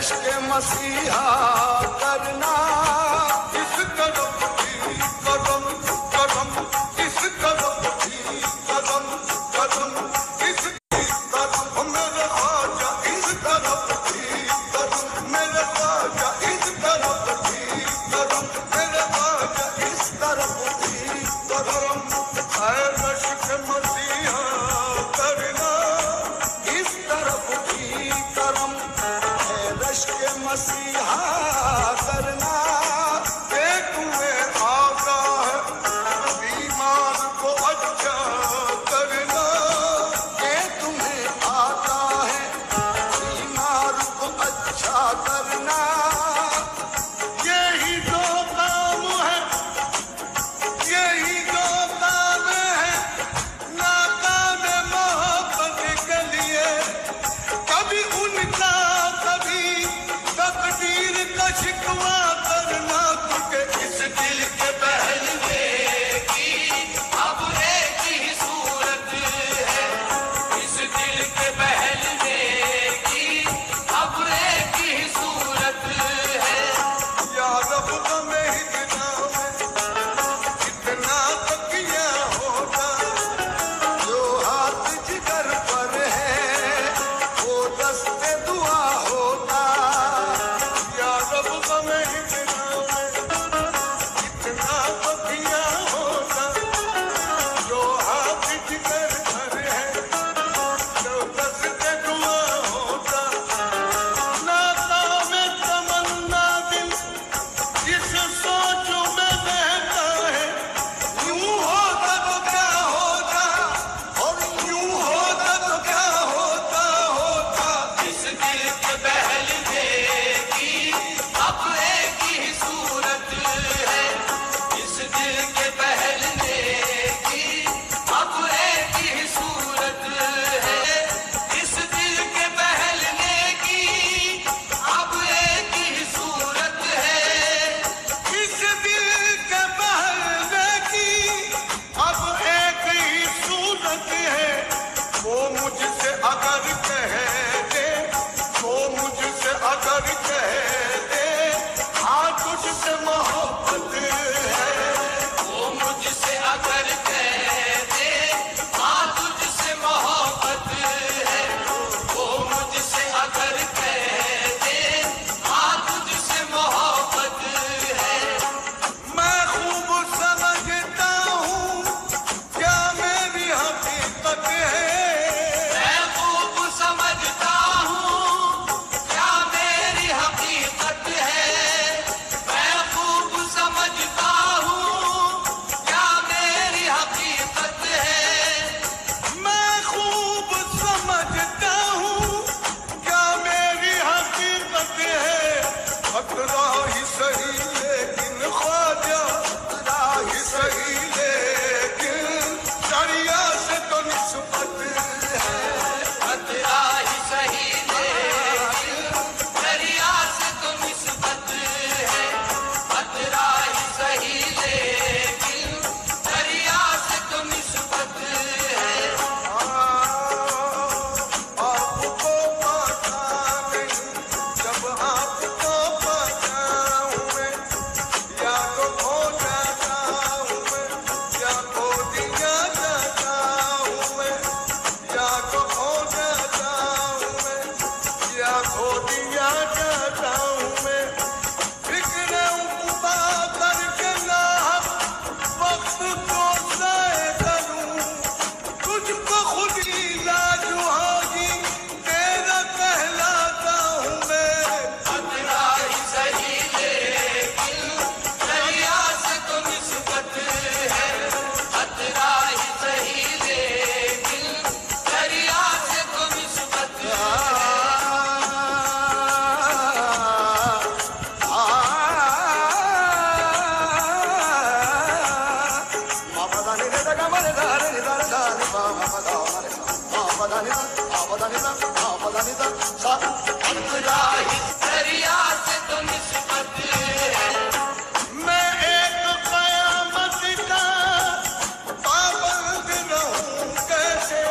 रश्क मसीहा करना इस कदम की कदम कदम इस कदम की कदम कदम इस कदम मेरे ख्वाजा इस कदम की कदम मेरे ख्वाजा इस तरफ की कदम मेरे ख्वाजा इस तरफ की कदम है रश्क मसीहा करना इस तरफ की करम है रश्क मसीहा करना पेट में आता है बीमार को अच्छा करना ये तुम्हें आता है बीमार को अच्छा करना यही दो काम है यही दो काम है नाकाम मोहब्बत के लिए कभी उनका कभी तकदीर का शिकवा करना क्योंकि इस दिल के पहलुए की अब एक ही सूरत है इस दिल के पहलुए की अब एक ही सूरत है या रब में इतना तकिया होगा जो हाथ जिगर पर है वो दस्ते दुआ होता या रब में इतना तकिया होगा जो हाथ जिगर पर है वो दस्ते दुआ होता नाकाम तमन्ना दिल जिस सोचों में बहता है यूं होता तो क्या होता और यूं होता तो क्या होता होता इस दिल के बहलवे की अब एक ही सूरत है इस दिल के बहलवे की अब एक ही सूरत है इस दिल के बहलवे की अब एक ही सूरत है इस दिल के बहलवे की अब एक ही सूरत है वो मुझसे अगर कह दे वो मुझसे अगर कह दे हाँ तुझसे मोहब्बत है वो मुझसे अगर कह दे हाँ तुझसे मोहब्बत है वो मुझसे अगर कह दे हाँ तुझसे मोहब्बत है मैं खूब समझता हूँ क्या मेरी हकीकत है मैं खूब समझता हूँ क्या मेरी हकीकत है मैं खूब समझता हूँ क्या मेरी हकीकत है मैं खूब समझता हूँ क्या मेरी हकीकत है खतरा ही सही लेकिन ख्वाजा खतरा ही सही लेकिन दरिया से तो निस्बत है खतरा ही सही लेकिन दरिया से तो निस्बत है खतरा ही सही लेकिन दरिया से तो निस्बत है आपको पता नहीं जब आपको पताऊं मैं या तो खो जाता हूँ मैं या खो दिया जाता हूँ मैं या तो खो जाता हूँ मैं या खो दिया जाता हूँ मैं फिक्र उकबा करके ना वक्त को ज़ाय करूं तुझको खुद ही लाजुहागी तेरा कहलाता हूँ मैं खतरा ही सही लेकिन दरिया से तो निस्बत है खतरा ही सही लेकिन दरिया से तो निस्बत है दरिया से तो निस्बत है मैं एक कयामत का पाबंद रहूं कैसे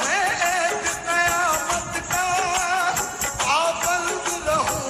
मैं एक कयामत का पाबंद रहूं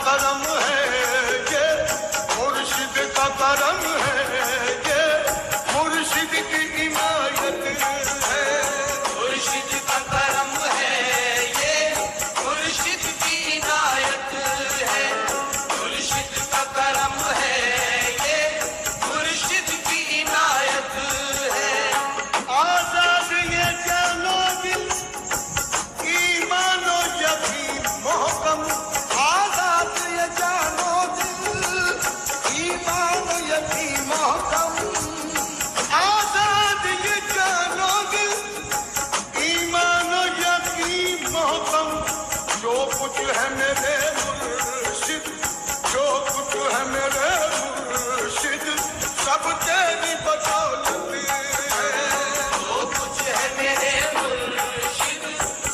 करम है ये, मुर्शिद का करम है ये, मुर्शिद की इनायत है। मुर्शिद का करम है ये, मुर्शिद की इनायत है। मुर्शिद का करम है ये, मुर्शिद की इनायत है। आजाद ये जानो दिल, ईमानो यकीन मोहकम। आजाद ये जानो दिल, ईमानो यकीन मोहकम। आजाद ये जानो दिल, ईमानो यकीन मोहकम। जो कुछ है मेरे मुर्शिद, जो कुछ है मेरे मुर्शिद, सब तेरी बदौलत है। जो कुछ है मेरे मुर्शिद,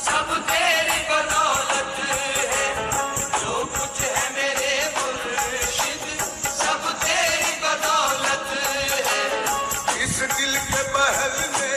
सब तेरी बदौलत है। जो कुछ है मेरे मुर्शिद, सब तेरी बदौलत है। इस दिल के बहलने